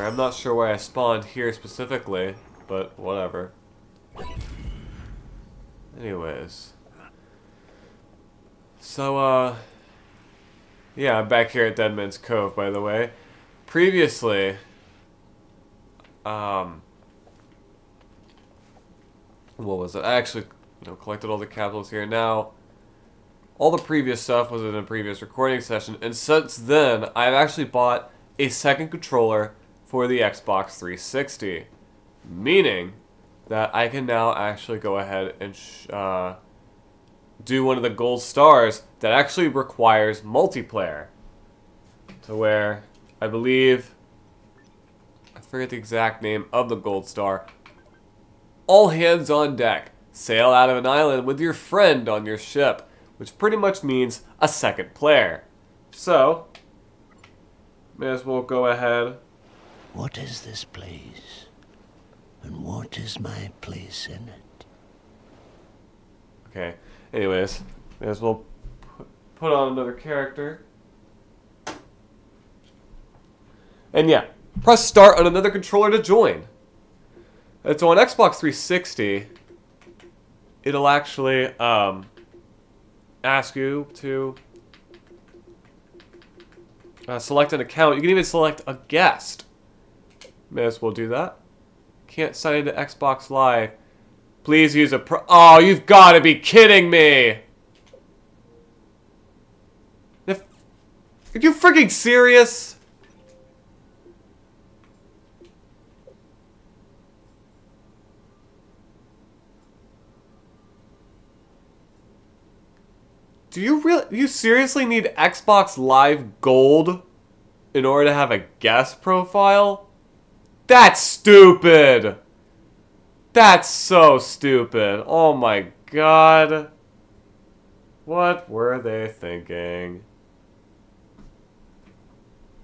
Alright, I'm not sure why I spawned here specifically, but whatever. Anyways. So, yeah, I'm back here at Deadman's Cove, by the way. Previously, what was it? I actually, collected all the capitals here. Now, all the previous stuff was in a previous recording session, and since then, I've actually bought a second controller for the Xbox 360, meaning that I can now actually go ahead and do one of the gold stars that actually requires multiplayer, to where I believe, I forget the exact name of the gold star. All hands on deck. Sail out of an island with your friend on your ship, which pretty much means a second player. So, may as well go ahead. What is this place? And what is my place in it? Okay, anyways, may as well put on another character. And yeah, press start on another controller to join. And so on Xbox 360, it'll actually ask you to select an account. You can even select a guest. May as well do that. Can't sign into Xbox Live. Please use a pro. Oh, you've got to be kidding me! Are you freaking serious? Do you seriously need Xbox Live Gold in order to have a guest profile? That's stupid! That's so stupid. Oh my god. What were they thinking?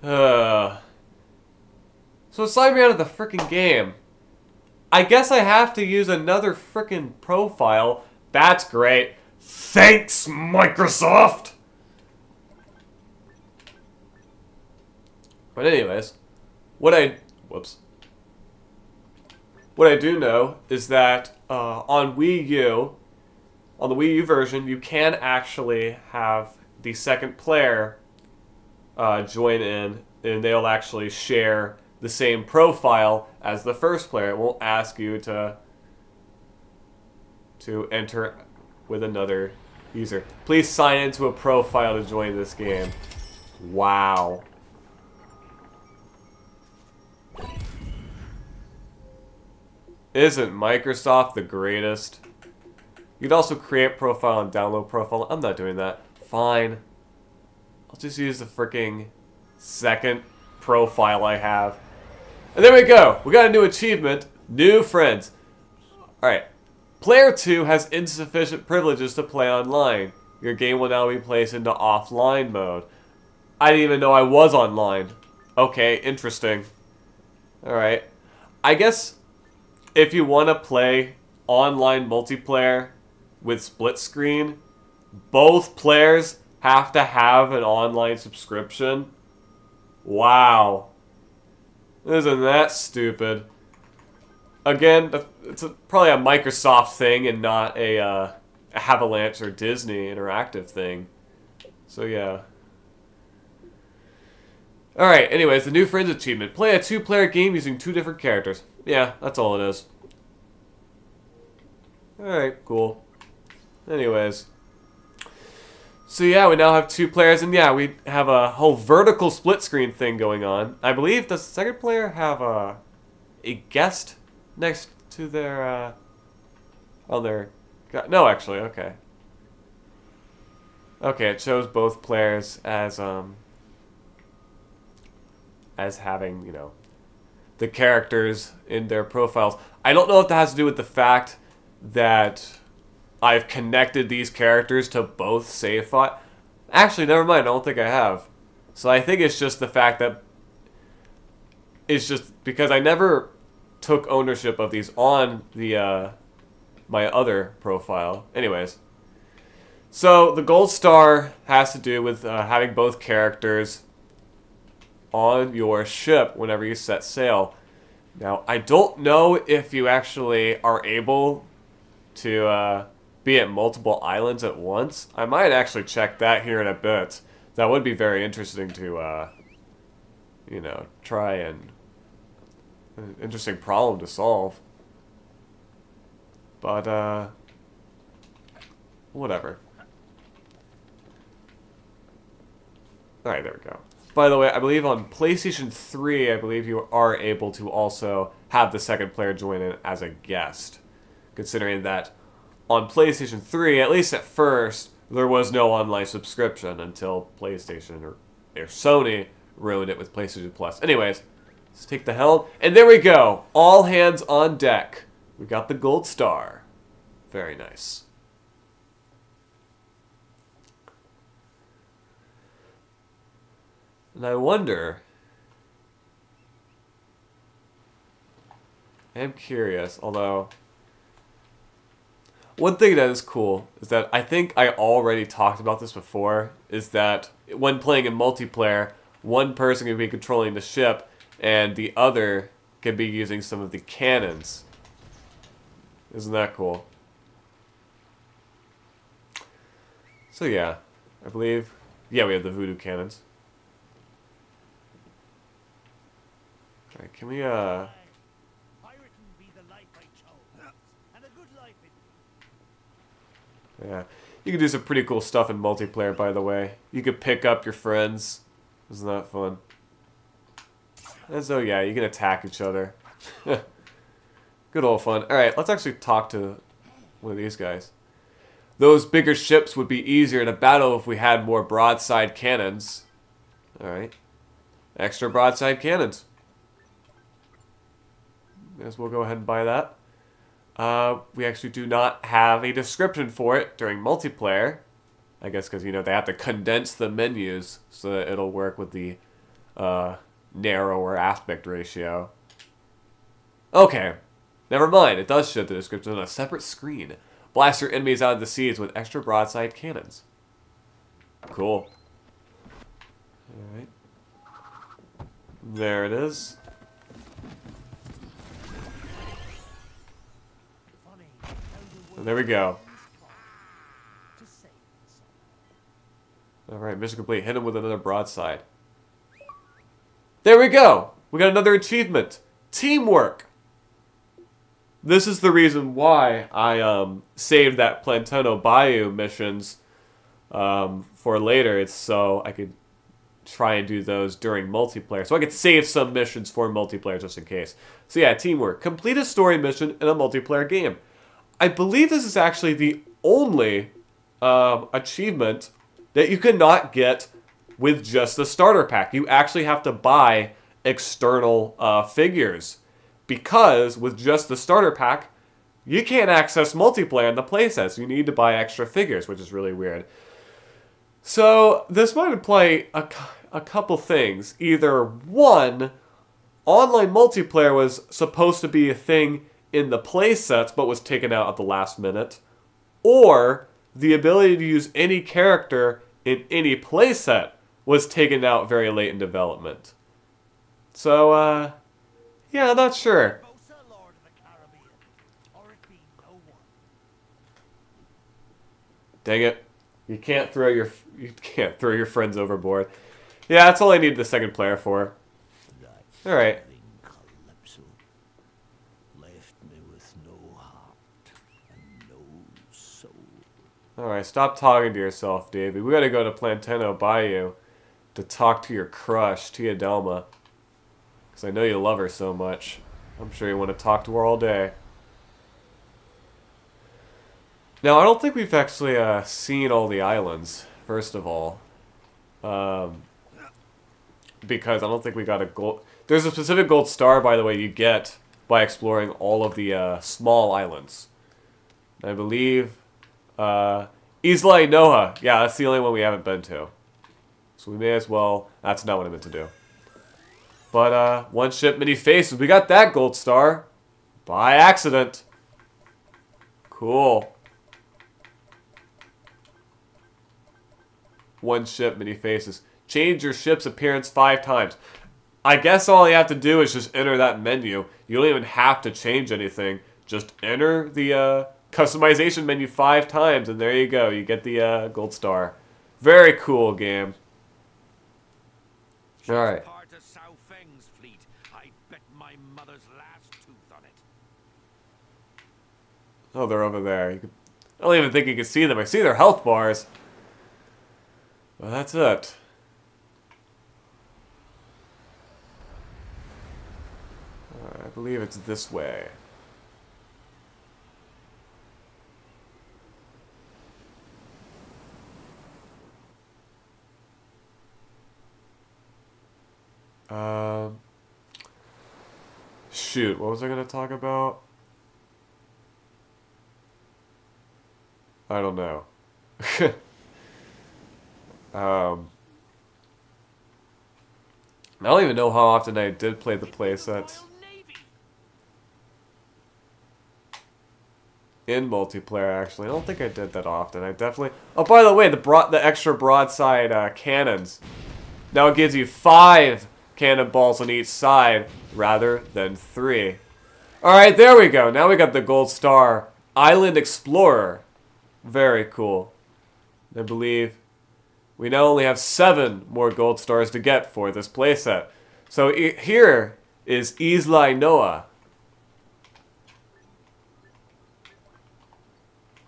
So sign me out of the frickin' game. I guess I have to use another frickin' profile. That's great. Thanks, Microsoft! But anyways, what I do know is that on Wii U, on the Wii U version, you can actually have the second player join in, and they'll actually share the same profile as the first player. It won't ask you to enter with another user. Please sign into a profile to join this game. Wow. Isn't Microsoft the greatest? You could also create profile and download profile. I'm not doing that. Fine. I'll just use the freaking second profile I have. And there we go. We got a new achievement. New friends. Alright. Player 2 has insufficient privileges to play online. Your game will now be placed into offline mode. I didn't even know I was online. Okay, interesting. Alright. I guess if you want to play online multiplayer with split screen, both players have to have an online subscription. Wow. Isn't that stupid? Again, it's probably a Microsoft thing and not a Avalanche or Disney Interactive thing. So yeah. Alright, anyways, the new friends achievement. Play a 2-player game using 2 different characters. Yeah, that's all it is. Alright, cool. Anyways. So yeah, we now have 2 players, and yeah, we have a whole vertical split screen thing going on. I believe, does the second player have a guest next to their, on their... No, actually, okay. Okay, it shows both players as having, you know, the characters in their profiles. I don't know if that has to do with the fact that I've connected these characters to both save files. Actually, never mind, I don't think I have. So I think it's just the fact that it's just because I never took ownership of these on the my other profile. Anyways, so the gold star has to do with having both characters on your ship whenever you set sail. Now, I don't know if you actually are able to be at multiple islands at once. I might actually check that here in a bit. That would be very interesting to, you know, try and... An interesting problem to solve. But, whatever. Alright, there we go. By the way, I believe on PlayStation 3, I believe you are able to also have the second player join in as a guest. Considering that on PlayStation 3, at least at first, there was no online subscription until PlayStation or Sony ruined it with PlayStation Plus. Anyways, let's take the helm. And there we go. All hands on deck. We got the gold star. Very nice. And I wonder... I am curious, although... One thing that is cool is that I think I already talked about this before, is that when playing in multiplayer, one person can be controlling the ship, and the other can be using some of the cannons. Isn't that cool? So yeah, I believe... Yeah, we have the voodoo cannons. Alright, can we, Yeah, you can do some pretty cool stuff in multiplayer, by the way. You could pick up your friends. Isn't that fun? And so, yeah, you can attack each other. Good old fun. Alright, let's actually talk to one of these guys. Those bigger ships would be easier to battle if we had more broadside cannons. Alright. Extra broadside cannons. Guess we'll go ahead and buy that. We actually do not have a description for it during multiplayer. I guess because, you know, they have to condense the menus so that it'll work with the narrower aspect ratio. Okay. Never mind. It does show the description on a separate screen. Blast your enemies out of the seas with extra broadside cannons. Cool. Alright. There it is. And there we go. Alright, mission complete. Hit him with another broadside. There we go! We got another achievement. Teamwork! This is the reason why I saved that Plantano Bayou missions for later. It's so I could try and do those during multiplayer. So I could save some missions for multiplayer just in case. So yeah, teamwork. Complete a story mission in a multiplayer game. I believe this is actually the only achievement that you cannot get with just the starter pack. You actually have to buy external figures. Because with just the starter pack, you can't access multiplayer in the playsets. You need to buy extra figures, which is really weird. So this might imply a couple things. Either one, online multiplayer was supposed to be a thing in the playsets but was taken out at the last minute, or the ability to use any character in any playset was taken out very late in development. So, yeah, I'm not sure. Dang it. You can't throw your friends overboard. Yeah, that's all I need the second player for. Alright. Alright, stop talking to yourself, David. We gotta go to Plantano Bayou to talk to your crush, Tia Delma. Because I know you love her so much. I'm sure you want to talk to her all day. Now, I don't think we've actually seen all the islands, first of all. Because I don't think we got a gold... There's a specific gold star, by the way, you get by exploring all of the small islands. I believe... Isla Enoja. Yeah, that's the only one we haven't been to. So we may as well... That's not what I meant to do. But, one ship, many faces. We got that gold star. By accident. Cool. One ship, many faces. change your ship's appearance 5 times. I guess all you have to do is just enter that menu. You don't even have to change anything. Just enter the customization menu 5 times, and there you go. You get the gold star. Very cool game. All right. Oh, they're over there. I don't even think you can see them. I see their health bars. Well, that's it. I believe it's this way. Shoot, what was I going to talk about? I don't know. I don't even know how often I did play the playsets. In multiplayer, actually. I don't think I did that often. I definitely... Oh, by the way, the extra broadside cannons. Now it gives you 5 cannonballs on each side, rather than 3. Alright, there we go. Now we got the gold star. Island Explorer. Very cool. I believe we now only have 7 more gold stars to get for this playset. So here is Isla Enoja.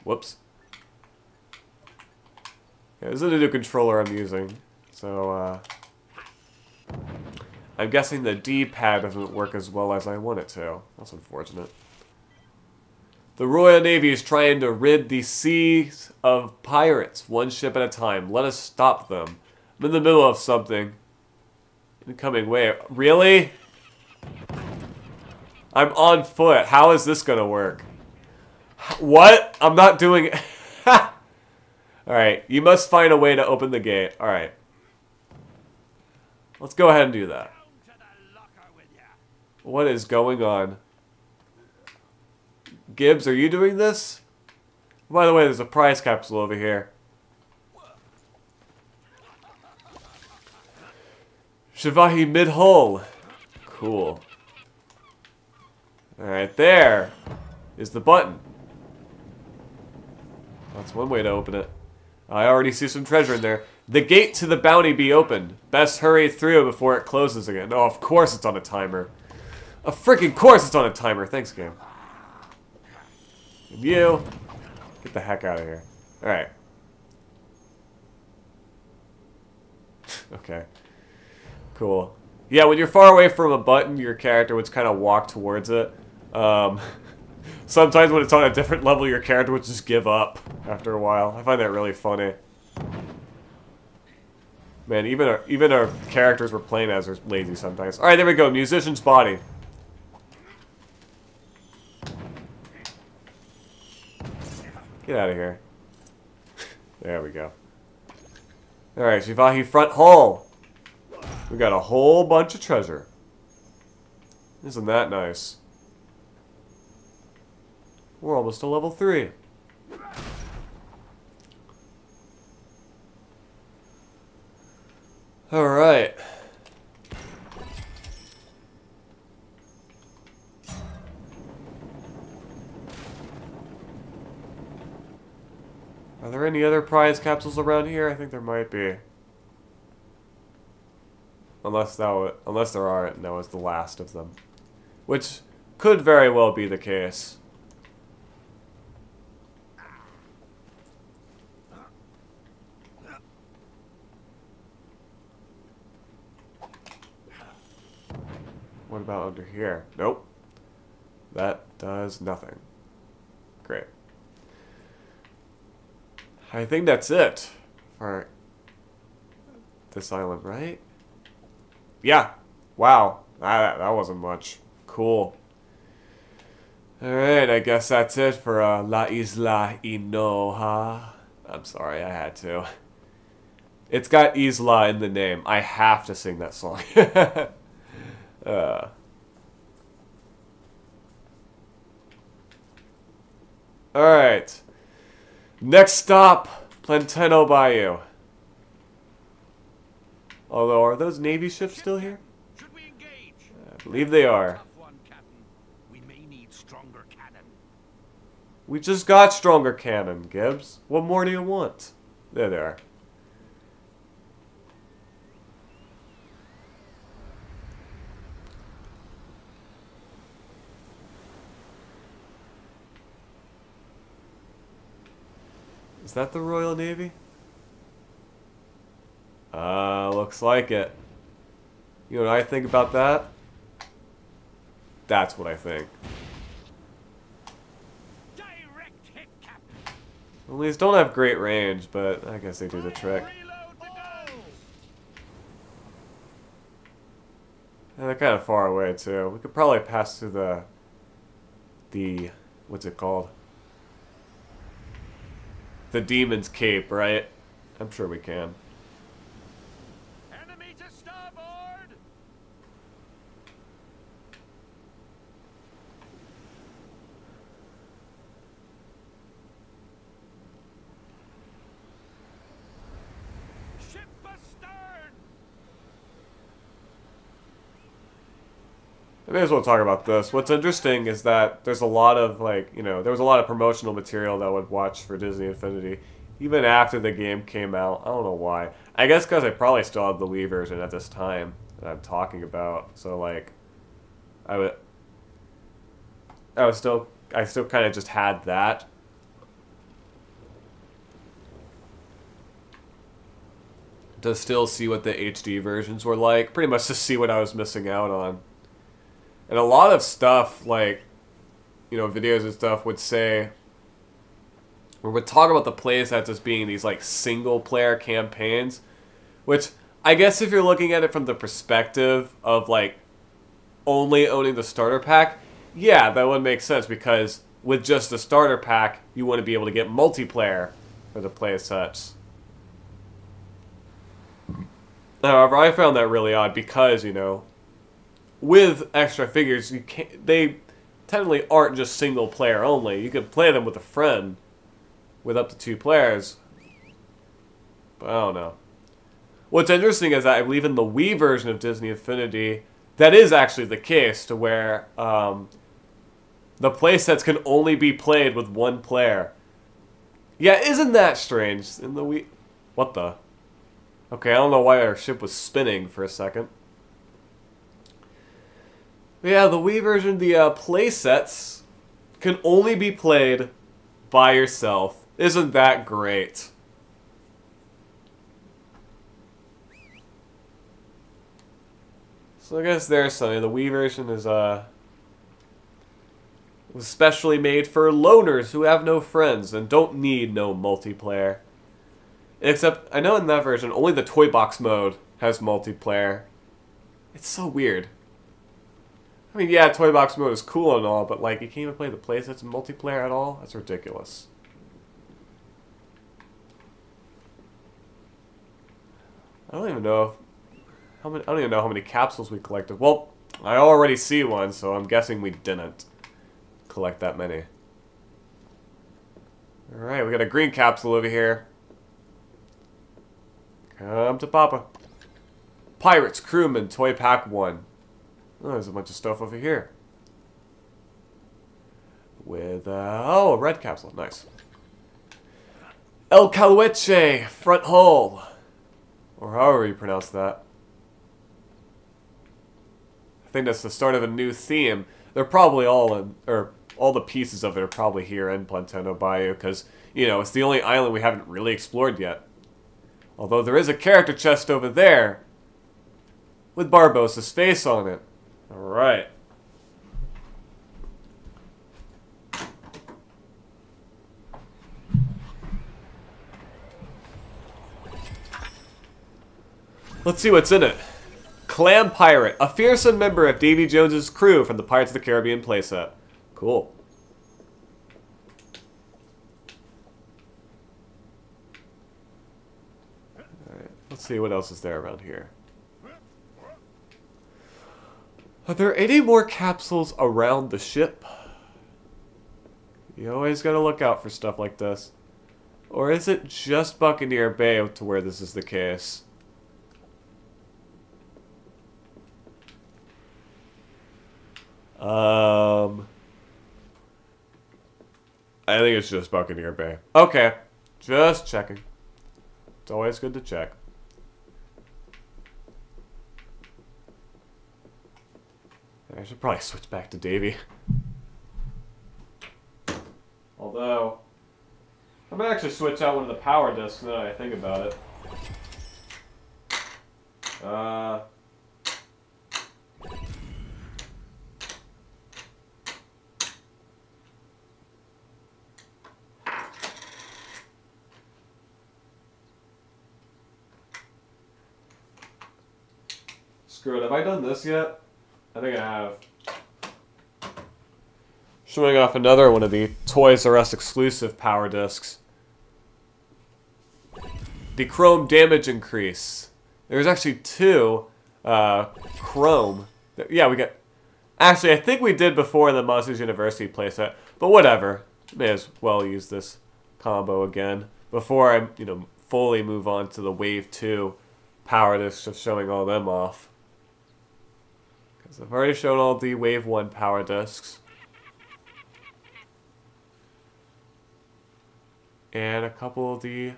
Whoops. Yeah, this is a new controller I'm using. So, I'm guessing the D-pad doesn't work as well as I want it to. That's unfortunate. The Royal Navy is trying to rid the seas of pirates, one ship at a time. Let us stop them. I'm in the middle of something. Incoming wave. Really? I'm on foot. How is this gonna work? What? I'm not doing it. Alright, you must find a way to open the gate. Alright. Let's go ahead and do that. What is going on? Gibbs, are you doing this? By the way, there's a prize capsule over here. Shivahi mid-hull. Cool. Alright, there is the button. That's one way to open it. I already see some treasure in there. The gate to the bounty be opened. Best hurry through before it closes again. Oh, of course it's on a timer. A freaking course it's on a timer. Thanks, game. And you, get the heck out of here. Alright. Okay. Cool. Yeah, when you're far away from a button, your character would kind of walk towards it. Sometimes when it's on a different level, your character would just give up after a while. I find that really funny. Man, even our characters we're playing as are lazy sometimes. Alright, there we go. Musician's body. Get out of here. There we go. Alright, Shivahi front hull. We got a whole bunch of treasure. Isn't that nice? We're almost to level 3. Alright. Are there any other prize capsules around here? I think there might be. Unless there aren't, and that was the last of them. Which could very well be the case. What about under here? Nope. That does nothing. Great. I think that's it for this island, right? Yeah. Wow. That wasn't much. Cool. Alright, I guess that's it for La Isla Enoja. I'm sorry, I had to. It's got Isla in the name. I have to sing that song. Alright. Next stop, Plantano Bayou. Although, are those Navy ships still here? Should we engage? I believe they are. Tough one, Captain. We may need stronger cannon. We just got stronger cannon, Gibbs. What more do you want? There they are. Is that the Royal Navy? Looks like it. You know what I think about that? That's what I think. Direct hit, Captain. Well, these don't have great range, but I guess they do the trick. Reload the guns. And they're kind of far away too. We could probably pass through the what's it called? The Demon's Cape, right? I'm sure we can. Enemy to starboard. Ship astern. I may as well talk about this. What's interesting is that there's a lot of, like, you know, there was a lot of promotional material that I would watch for Disney Infinity, even after the game came out. I don't know why. I guess because I probably still had the Wii version at this time that I'm talking about. So, like, I still kind of just had that. To still see what the HD versions were like. Pretty much to see what I was missing out on. And a lot of stuff, like, you know, videos and stuff would say, or would talk about the playsets as being these, like, single-player campaigns, which, I guess if you're looking at it from the perspective of, like, only owning the starter pack, yeah, that would make sense, because with just the starter pack, you want to be able to get multiplayer for the playsets. However, I found that really odd because, you know, with extra figures, you can't, they technically aren't just single player only. You can play them with a friend with up to 2 players. But I don't know. What's interesting is that I believe in the Wii version of Disney Infinity, that is actually the case, to where the playsets can only be played with 1 player. Yeah, isn't that strange? In the Wii... What the? Okay, I don't know why our ship was spinning for a second. Yeah, the Wii version, the playsets can only be played by yourself. Isn't that great? So I guess there's something. The Wii version is was specially made for loners who have no friends and don't need no multiplayer. Except, I know in that version, only the Toy Box mode has multiplayer. It's so weird. I mean, yeah, Toy Box mode is cool and all, but, like, you can't even play the playsets in multiplayer at all? That's ridiculous. I don't even know I don't even know how many capsules we collected. Well, I already see one, so I'm guessing we didn't collect that many. Alright, we got a green capsule over here. Come to Papa. Pirates, Crewmen, Toy Pack 1. Oh, there's a bunch of stuff over here. With, oh, a red capsule. Nice. El Calueche, front hull. Or however you pronounce that. I think that's the start of a new theme. They're probably all in, or all the pieces of it are probably here in Plantano Bayou, because, you know, it's the only island we haven't really explored yet. Although there is a character chest over there with Barbossa's face on it. Alright. Let's see what's in it. Clam Pirate, a fearsome member of Davy Jones's crew from the Pirates of the Caribbean playset. Cool. Alright, let's see what else is there around here. Are there any more capsules around the ship? You always gotta look out for stuff like this. Or is it just Buccaneer Bay to where this is the case? I think it's just Buccaneer Bay. Okay, just checking. It's always good to check. I should probably switch back to Davy. Although, I might actually switch out one of the power discs now that I think about it. Screw it, have I done this yet? I think I have. Showing off another one of the Toys R Us exclusive power discs. The chrome damage increase. There's actually two chrome. Yeah, we got... Actually, I think we did before the Monsters University playset, but whatever. May as well use this combo again before I, fully move on to the Wave 2 power discs, just showing all them off. Because I've already shown all the Wave 1 power discs. And a couple of the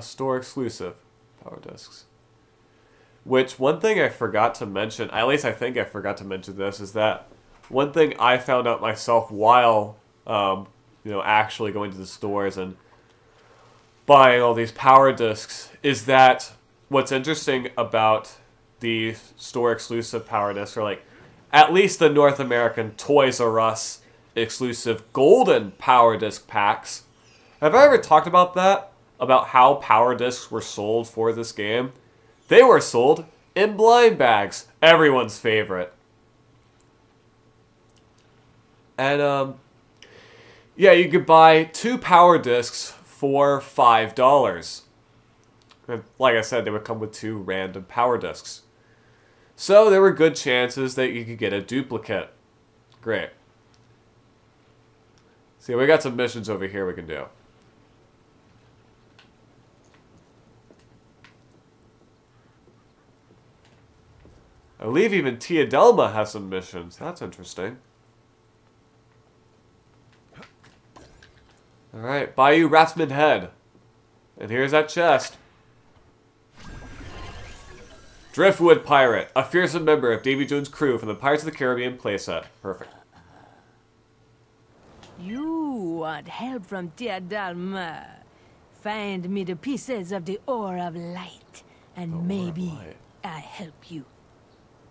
store exclusive power discs. Which, one thing I forgot to mention, at least I think I forgot to mention this, is that one thing I found out myself while, actually going to the stores and buying all these power discs is that what's interesting about the store exclusive power discs, or like, at least the North American Toys R Us exclusive golden power disc packs. Have I ever talked about that? About how power discs were sold for this game? They were sold in blind bags. Everyone's favorite. And, yeah, you could buy 2 power discs for $5. And like I said, they would come with 2 random power discs. So there were good chances that you could get a duplicate. Great. See, we got some missions over here we can do. I believe even Tia Delma has some missions. That's interesting. Alright, Bayou Raftsman Head. And here's that chest. Driftwood Pirate, a fearsome member of Davy Jones' crew from the Pirates of the Caribbean playset. Perfect. You want help from Tia Dalma. Find me the pieces of the Ore of Light, and maybe I help you.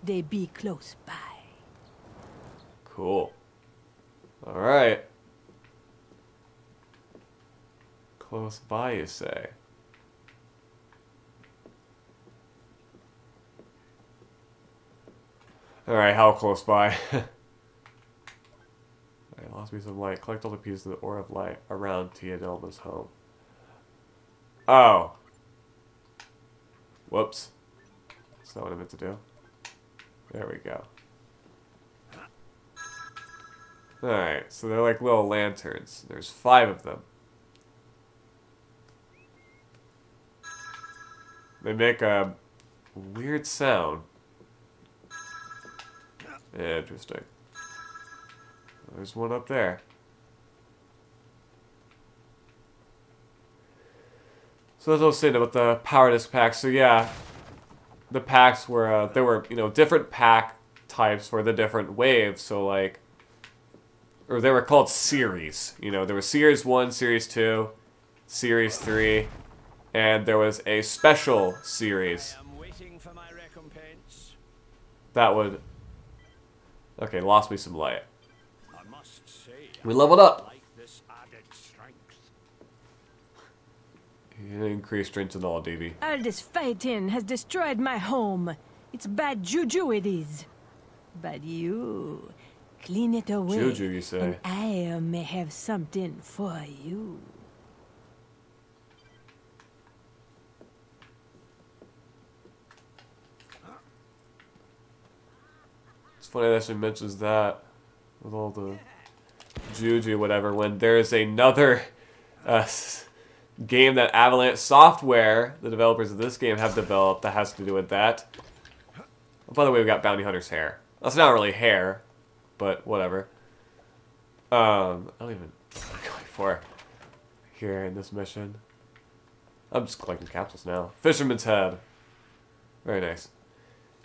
They be close by. Cool. Alright. Close by, you say? Alright, how close by? Alright, lost me some light. Collect all the pieces of the Ore of Light around Tia Delma's home. Oh. Whoops. That's not what I meant to do. There we go. Alright, so they're like little lanterns. There's 5 of them. They make a weird sound. Interesting. There's one up there. So as I was saying about the power disc packs, so yeah, the packs were, there were, different pack types for the different waves, so like, or they were called series, there was Series 1, Series 2, Series 3, and there was a special series. I am waiting for my recompense. That would, okay, lost me some light. I must say, We leveled up. I like this added strength. Increased strength and all, DB. All this fighting has destroyed my home. It's bad juju it is. But you clean it away. Juju, you say? And I may have something for you. It's funny that she mentions that with all the juju, whatever, when there's another game that Avalanche Software, the developers of this game, have developed that has to do with that. Oh, by the way, we got Bounty Hunter's hair. That's not really hair. but whatever. I don't even know what I'm going for here in this mission. I'm just collecting capsules now. Fisherman's Head. Very nice.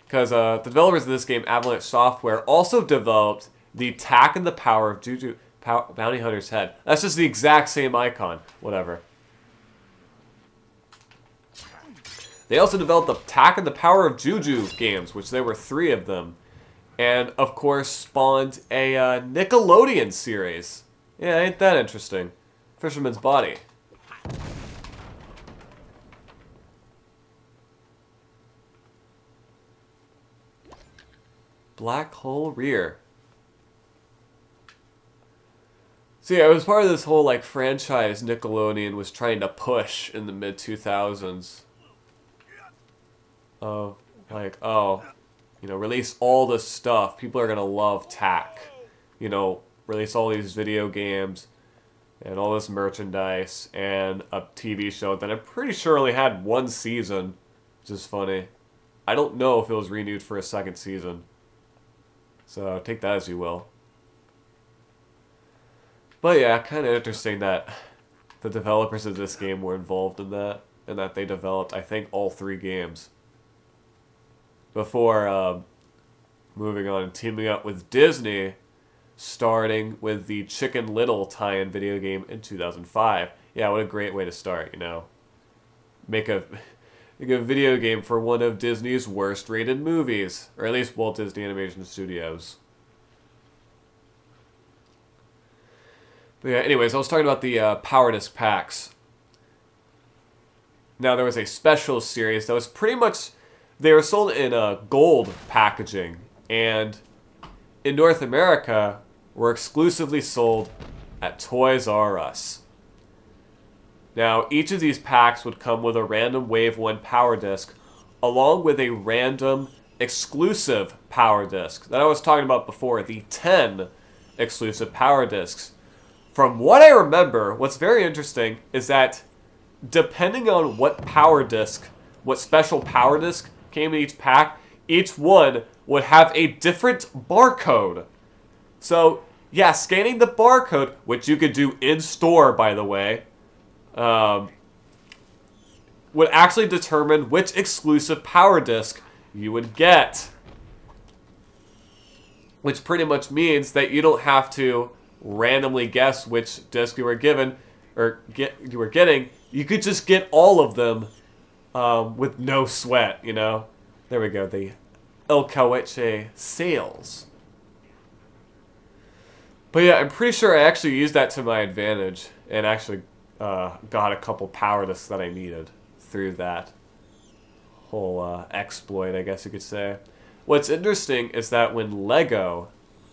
Because the developers of this game, Avalanche Software, also developed the Tack and the Power of Juju Bounty Hunter's Head. That's just the exact same icon. Whatever. They also developed the Tack and the Power of Juju games, which there were 3 of them. And, of course, spawned a Nickelodeon series. Yeah, ain't that interesting. Fisherman's Body. Black Hole Rear. So yeah, it was part of this whole like franchise Nickelodeon was trying to push in the mid-2000s. Of like, oh, you know, release all this stuff. People are gonna love Tack. You know, release all these video games and all this merchandise and a TV show that I'm pretty sure only had 1 season, which is funny. I don't know if it was renewed for a 2nd season. So take that as you will. But yeah, kind of interesting that the developers of this game were involved in that, and that they developed, I think, all 3 games. Before moving on and teaming up with Disney, starting with the Chicken Little tie-in video game in 2005. Yeah, what a great way to start, you know. Make a video game for one of Disney's worst-rated movies, or at least Walt Disney Animation Studios. But yeah, anyways, I was talking about the Power Disc packs. Now, there was a special series that was pretty much... They were sold in gold packaging, and in North America, were exclusively sold at Toys R Us. Now, each of these packs would come with a random Wave 1 Power Disc, along with a random exclusive Power Disc that I was talking about before, the 10 exclusive Power Discs. From what I remember, what's very interesting is that depending on what Power Disc, what special Power Disc came in each pack, each one would have a different barcode. So, yeah, scanning the barcode, which you could do in-store, by the way, would actually determine which exclusive Power Disc you would get. Which pretty much means that you don't have to randomly guess which disc you were given, or you were getting. You could just get all of them with no sweat, you know? There we go, the El Cahueche sales. But yeah, I'm pretty sure I actually used that to my advantage, and actually got a couple Power Discs that I needed through that whole exploit, I guess you could say. What's interesting is that when Lego,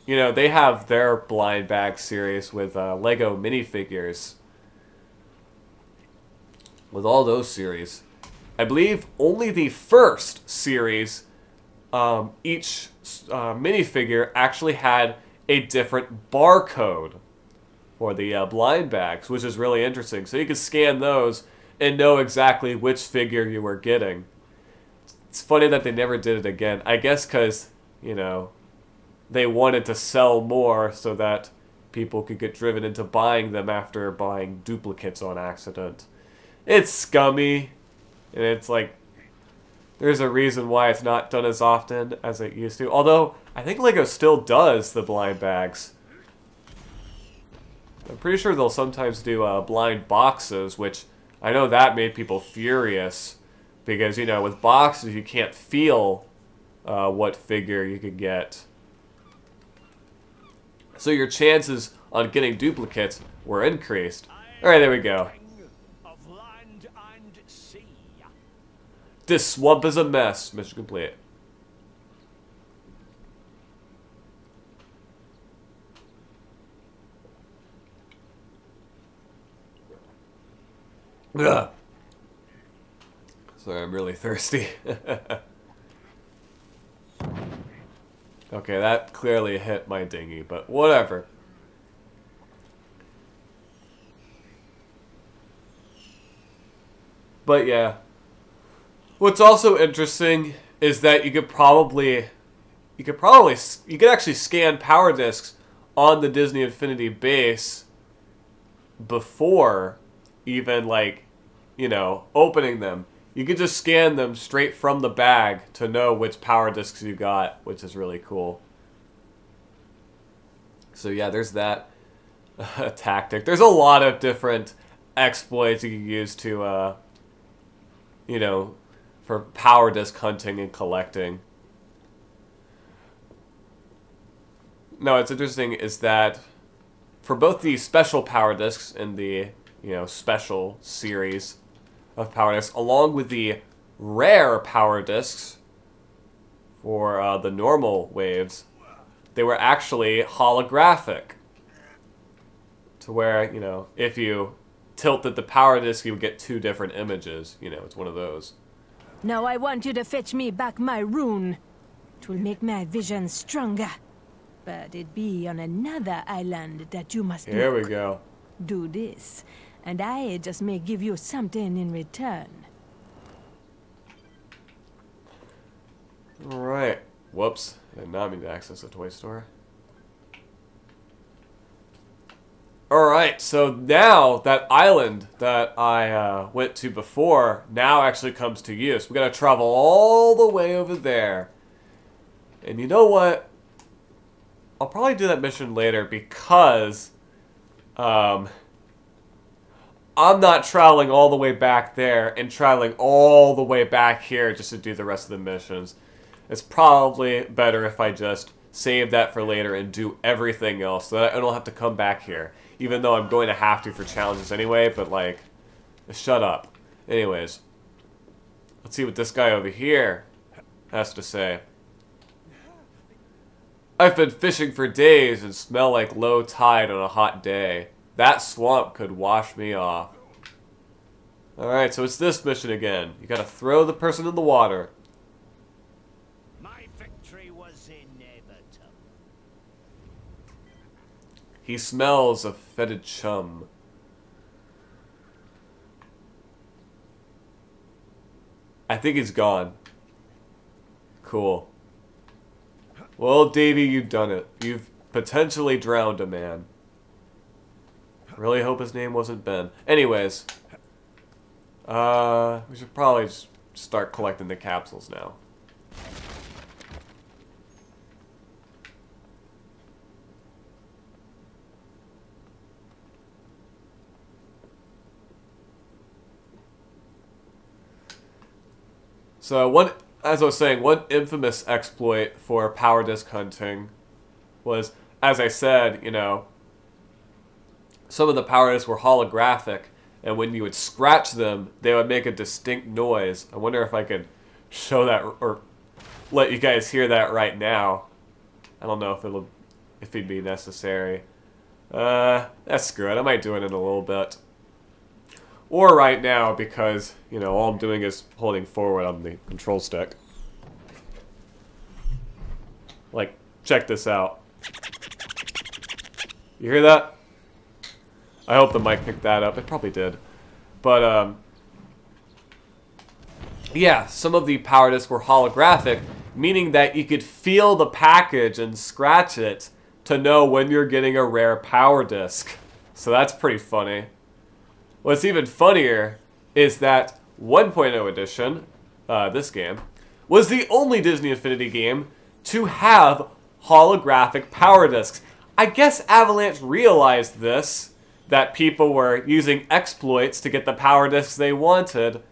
you know, they have their blind bag series with Lego minifigures. With all those series, I believe only the first series, each minifigure actually had a different barcode for the blind bags, which is really interesting. So you could scan those and know exactly which figure you were getting. It's funny that they never did it again. I guess because, you know, they wanted to sell more so that people could get driven into buying them after buying duplicates on accident. It's scummy, and it's like, there's a reason why it's not done as often as it used to. Although, I think Lego still does the blind bags. I'm pretty sure they'll sometimes do blind boxes, which I know that made people furious. Because, you know, with boxes, you can't feel what figure you could get. So your chances on getting duplicates were increased. Alright, there we go. Of land and sea. This swamp is a mess. Mission complete. Ugh. Sorry, I'm really thirsty. Okay, that clearly hit my dinghy, but whatever. But yeah. What's also interesting is that you could probably you could actually scan power discs on the Disney Infinity base before even, like, you know, opening them. You could just scan them straight from the bag to know which power discs you got, which is really cool. So yeah, there's that tactic. There's a lot of different exploits you can use to, you know, for power disc hunting and collecting. Now, what's interesting is that for both the special power discs and the, you know, special series of power discs, along with the rare power discs for the normal waves, they were actually holographic. To where, you know, if you tilted the power disc, you would get two different images. You know, it's one of those. Now I want you to fetch me back my rune. It will make my vision stronger. But it be on another island that you must Here look. we go. Do this, and I just may give you something in return. Alright. Whoops. I did not mean to access the toy store. Alright, so now that island that I went to before now actually comes to use. We gotta travel all the way over there. And you know what? I'll probably do that mission later because I'm not traveling all the way back there and traveling all the way back here just to do the rest of the missions. It's probably better if I just save that for later and do everything else so that I don't have to come back here. Even though I'm going to have to for challenges anyway, but like, shut up. Anyways, let's see what this guy over here has to say. I've been fishing for days and smell like low tide on a hot day. That swamp could wash me off. Alright, so it's this mission again. You gotta throw the person in the water. My victory was inevitable. He smells of fetid chum. I think he's gone. Cool. Well, Davey, you've done it. You've potentially drowned a man. Really hope his name wasn't Ben. Anyways. We should probably just start collecting the capsules now. So as I was saying, one infamous exploit for power disc hunting was, as I said, you know, some of the power discs were holographic, and when you would scratch them, they would make a distinct noise. I wonder if I could show that or let you guys hear that right now. I don't know if it'd be necessary. Screw it. I might do it in a little bit. Or right now, because, you know, all I'm doing is holding forward on the control stick. Like, check this out. You hear that? I hope the mic picked that up. It probably did. But, yeah, some of the power discs were holographic, meaning that you could feel the package and scratch it to know when you're getting a rare power disc. So that's pretty funny. What's even funnier is that 1.0 edition, this game, was the only Disney Infinity game to have holographic power discs. I guess Avalanche realized this, that people were using exploits to get the power discs they wanted.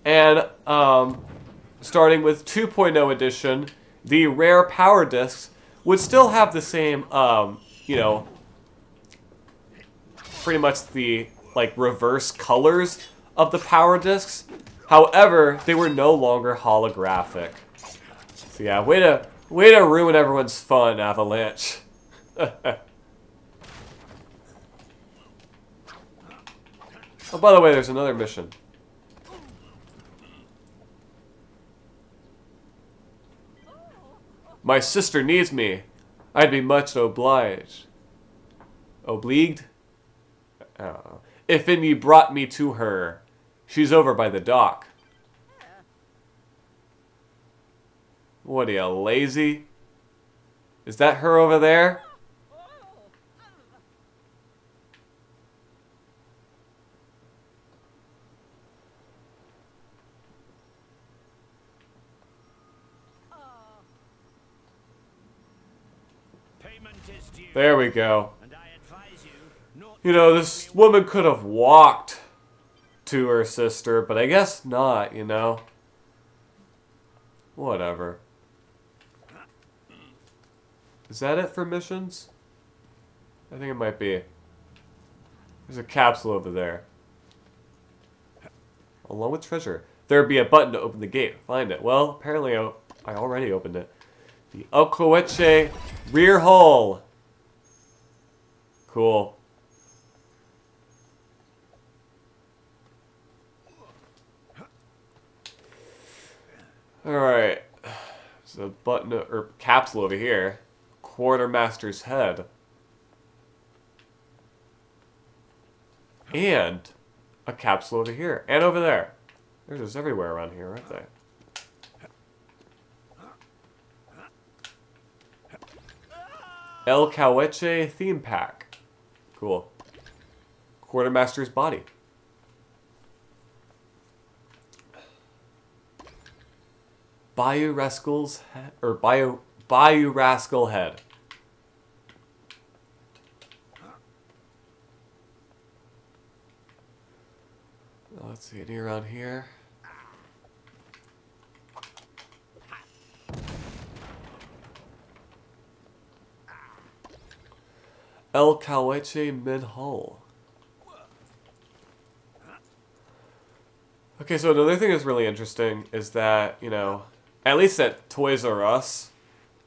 And starting with 2.0 edition, the rare power discs would still have the same, you know, pretty much the like reverse colors of the power discs. However, they were no longer holographic. So yeah, way to ruin everyone's fun, Avalanche. Oh, by the way, there's another mission. My sister needs me. I'd be much obliged. Obliged? Oh. If ye brought me to her. She's over by the dock. What are you, lazy? Is that her over there? Payment is due. There we go. And I advise you not You know, this woman could have walked to her sister, but I guess not, you know? Whatever. Is that it for missions? I think it might be. There's a capsule over there. Along with treasure. There'd be a button to open the gate. Find it. Well, apparently I already opened it. The Okoeche rear hull. Cool. Alright. There's a button or capsule over here. Quartermaster's head. And a capsule over here. And over there. They're just everywhere around here, aren't they? El Caweche theme pack. Cool. Quartermaster's body. Bayou Rascal's head, or Bayou Rascal head. Let's see, any around here? El Caweche mid-hull. Okay, so another thing that's really interesting is that, you know, at least at Toys R Us,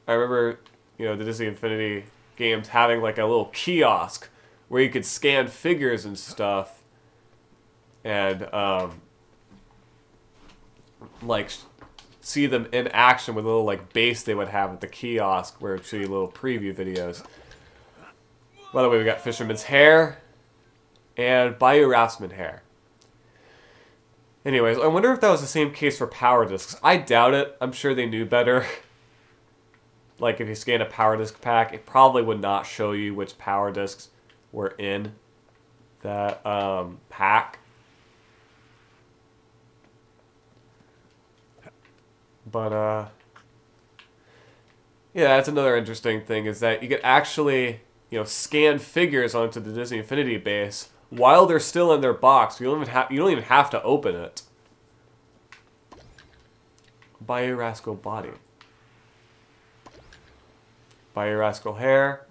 I remember, you know, the Disney Infinity games having like a little kiosk where you could scan figures and stuff and, like, see them in action with a little, like, base they would have at the kiosk where it would show you little preview videos. By the way, we got Fisherman's hair and Bayou Raftsman hair. Anyways, I wonder if that was the same case for power discs. I doubt it. I'm sure they knew better. Like, if you scan a power disc pack, it probably would not show you which power discs were in that pack. But, yeah, that's another interesting thing, is that you could actually, you know, scan figures onto the Disney Infinity base while they're still in their box. You don't even have to open it. Bayou Rascal body. Bayou Rascal hair.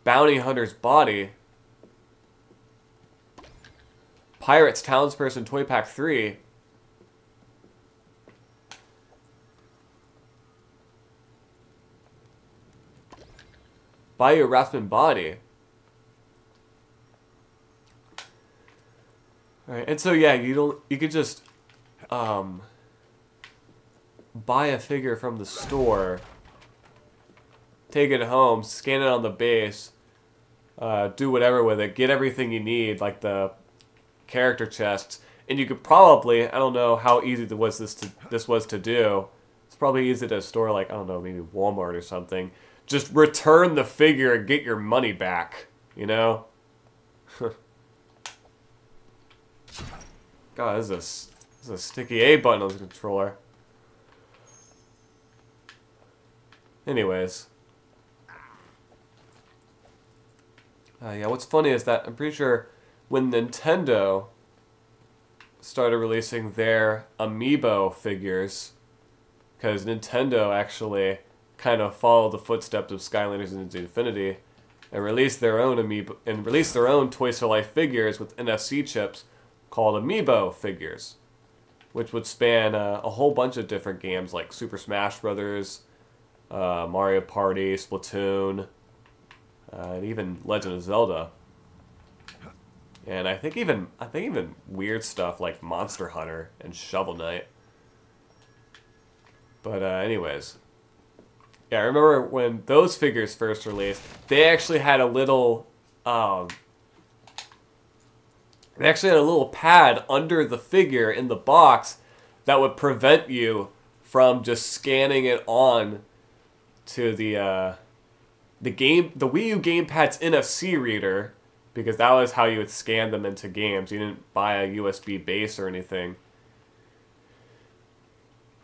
Bounty Hunter's body. Pirates Townsperson Toy Pack 3. Bayou Raftsman body. Alright, and so yeah, you could just buy a figure from the store, take it home, scan it on the base, do whatever with it, get everything you need, like the character chests, and you could probably, I don't know how easy this was to do. It's probably easy to store, like, I don't know, maybe Walmart or something. Just return the figure and get your money back, you know? God, this is a sticky A button on the controller. Anyways. Yeah, what's funny is that I'm pretty sure when Nintendo started releasing their Amiibo figures, because Nintendo actually kind of followed the footsteps of Skylanders and Infinity, and released their own Amiibo and released their own Toys to Life figures with NFC chips called Amiibo figures, which would span a whole bunch of different games like Super Smash Brothers, Mario Party, Splatoon, and even Legend of Zelda. And I think even weird stuff like Monster Hunter and Shovel Knight. But anyways, yeah, I remember when those figures first released, they actually had a little pad under the figure in the box that would prevent you from just scanning it on to the Wii U gamepad's NFC reader, because that was how you would scan them into games. You didn't buy a USB base or anything.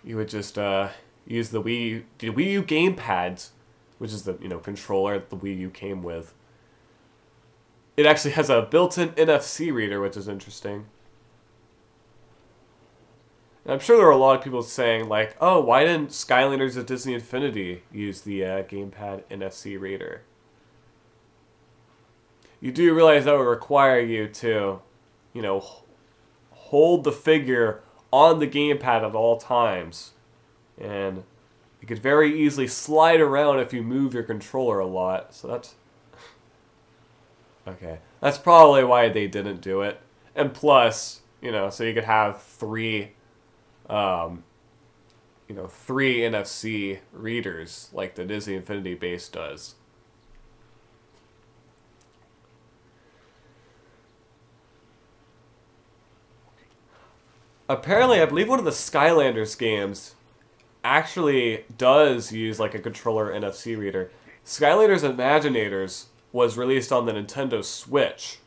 You would just use the Wii U gamepads, which is the controller that the Wii U came with. It actually has a built-in NFC reader, which is interesting. And I'm sure there are a lot of people saying, like, oh, why didn't Skylanders at Disney Infinity use the gamepad NFC reader? You do realize that would require you to, hold the figure on the gamepad at all times. And you could very easily slide around if you move your controller a lot. So that's... okay. That's probably why they didn't do it. And plus, so you could have three NFC readers like the Disney Infinity base does. Apparently, I believe one of the Skylanders games actually does use like a controller NFC reader. Skylanders Imaginators was released on the Nintendo Switch.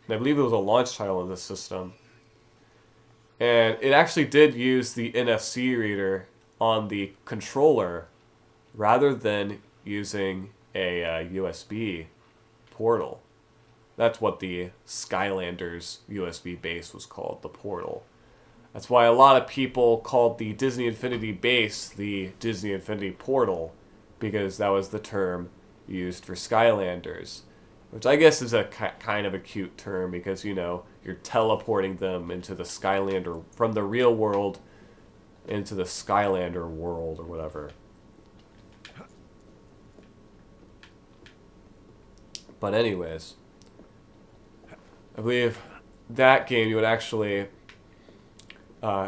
And I believe it was a launch title of this system. And it actually did use the NFC reader on the controller rather than using a USB portal. That's what the Skylanders USB base was called, the portal. That's why a lot of people called the Disney Infinity base the Disney Infinity portal, because that was the term used for Skylanders. Which I guess is a kind of a cute term, because, you're teleporting them into the Skylander, from the real world into the Skylander world, or whatever. But anyways, I believe that game you would actually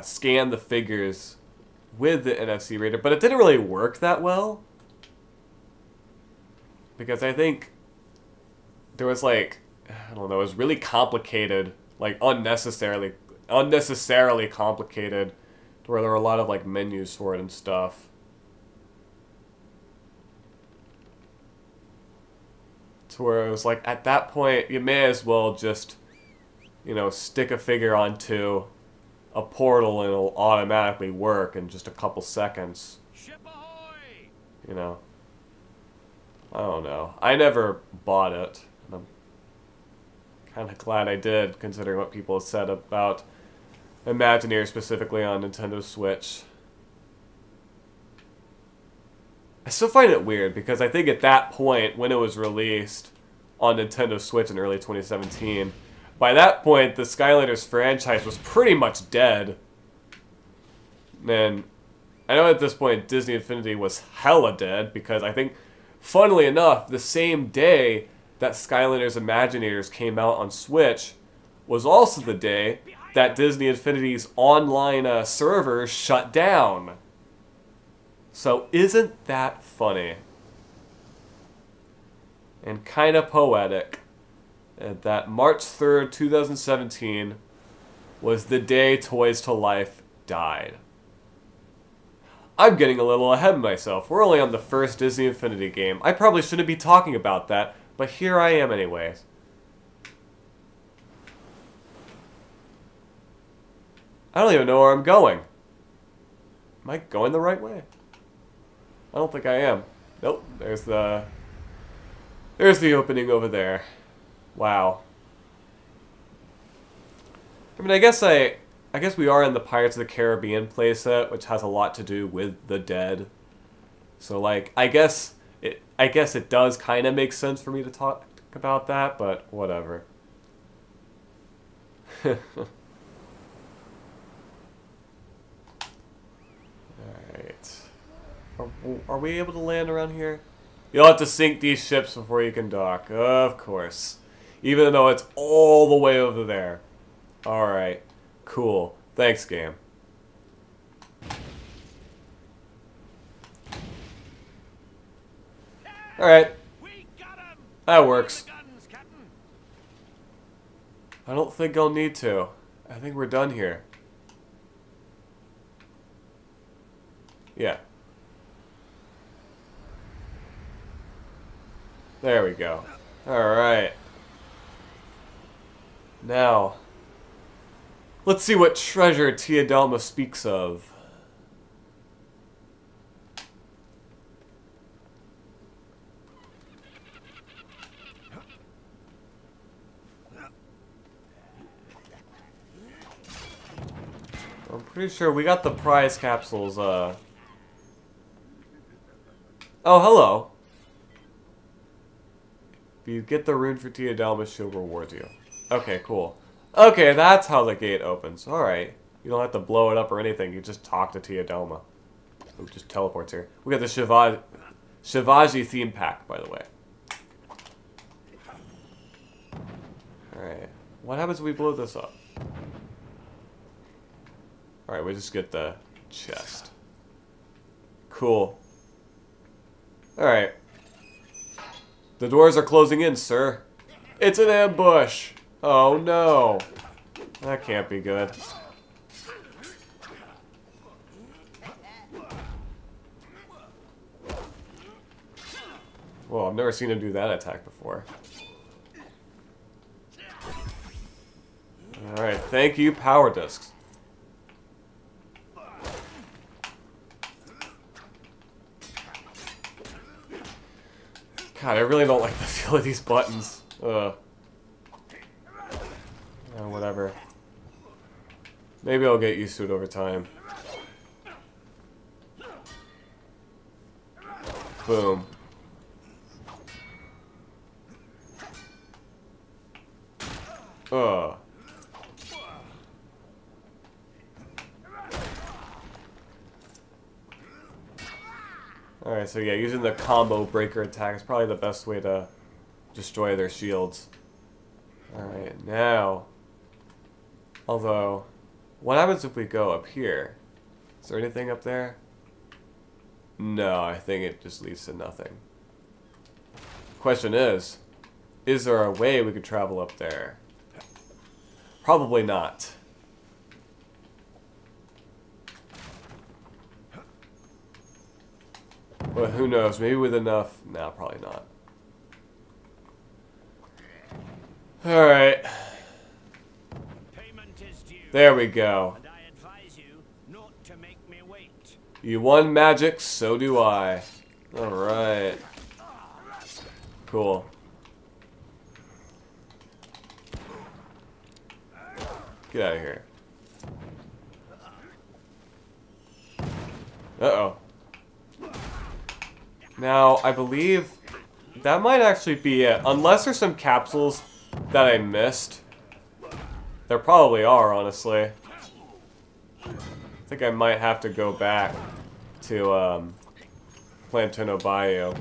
scan the figures with the NFC reader, but it didn't really work that well. Because I think there was like, I don't know, it was really complicated, like unnecessarily complicated, to where there were a lot of like menus for it and stuff. To where it was like, at that point, you may as well just, stick a figure onto a portal and it'll automatically work in just a couple seconds. Ship ahoy! I don't know. I never bought it. And I'm kind of glad I did, considering what people have said about Imagineer specifically on Nintendo Switch. I still find it weird, because I think at that point, when it was released on Nintendo Switch in early 2017, by that point, the Skylanders franchise was pretty much dead. And I know at this point, Disney Infinity was hella dead, because I think, funnily enough, the same day that Skylanders Imaginators came out on Switch was also the day that Disney Infinity's online servers shut down. So isn't that funny? And kind of poetic that March 3rd, 2017 was the day Toys to Life died. I'm getting a little ahead of myself. We're only on the first Disney Infinity game. I probably shouldn't be talking about that, but here I am anyways. I don't even know where I'm going. Am I going the right way? I don't think I am. Nope, there's the opening over there. Wow. I mean, I guess we are in the Pirates of the Caribbean playset, which has a lot to do with the dead. So, like, I guess it does kind of make sense for me to talk about that, but whatever. Alright. Are we able to land around here? You'll have to sink these ships before you can dock. Of course. Even though it's all the way over there. Alright. Cool. Thanks, game. Alright. That works. I don't think I'll need to. I think we're done here. Yeah. There we go. Alright. Now, let's see what treasure Teodelma speaks of. I'm pretty sure we got the prize capsules, Oh, hello. If you get the rune for Teodelma, she'll reward you. Okay, cool. Okay, that's how the gate opens. Alright. You don't have to blow it up or anything. You just talk to Teodelma. Who just teleports here. We got the Shivaji theme pack, by the way. Alright. What happens if we blow this up? Alright, we just get the chest. Cool. Alright. The doors are closing in, sir. It's an ambush! Oh no. That can't be good. Well, I've never seen him do that attack before. Alright, thank you, power discs. God, I really don't like the feel of these buttons. Ugh. Whatever. Maybe I'll get used to it over time. Boom. Ugh. Alright, so yeah, using the combo breaker attack is probably the best way to destroy their shields. Alright, now... Although, what happens if we go up here? Is there anything up there? No, I think it just leads to nothing. Question is there a way we could travel up there? Probably not. But who knows? Maybe with enough... No, probably not. Alright. There we go. And I advise you not to make me wait. You won magic, so do I. Alright. Cool. Get out of here. Uh-oh. Now, I believe that might actually be it. Unless there's some capsules that I missed. There probably are, honestly. I think I might have to go back to, Plantano Bayou.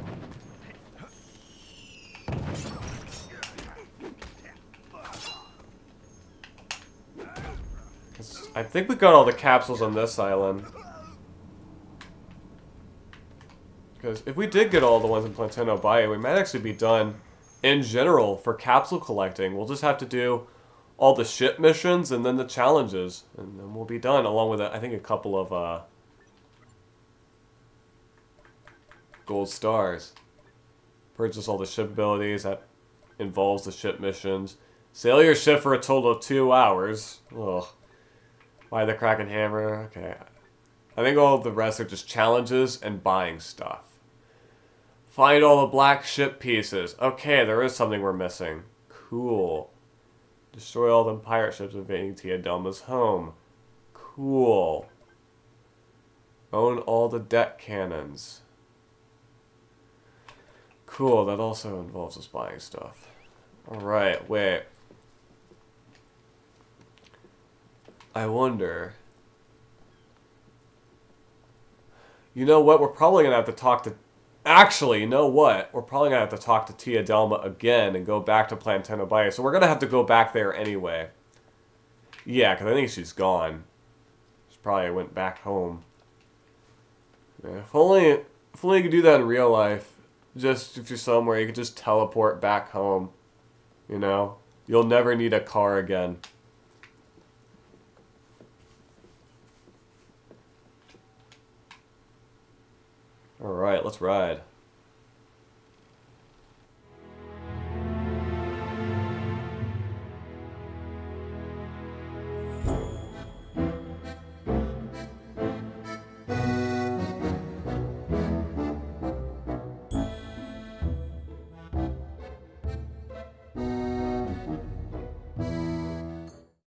I think we got all the capsules on this island. Because if we did get all the ones in Plantano Bayou, we might actually be done in general for capsule collecting. We'll just have to do all the ship missions and then the challenges. And then we'll be done, along with, I think, a couple of gold stars. Purchase all the ship abilities. That involves the ship missions. Sail your ship for a total of 2 hours. Ugh. Buy the Kraken Hammer. Okay. I think all of the rest are just challenges and buying stuff. Find all the black ship pieces. Okay, there is something we're missing. Cool. Destroy all the pirate ships invading Teodelma's home. Cool. Own all the deck cannons. Cool, that also involves us buying stuff. Alright, wait. I wonder... You know what? We're probably going to have to talk to... Actually, you know what? We're probably going to have to talk to Teodelma again and go back to Plantano Bayou. So we're going to have to go back there anyway. Yeah, because I think she's gone. She probably went back home. Yeah, if only you could do that in real life. Just if you're somewhere, you could just teleport back home. You know? You'll never need a car again. let's ride.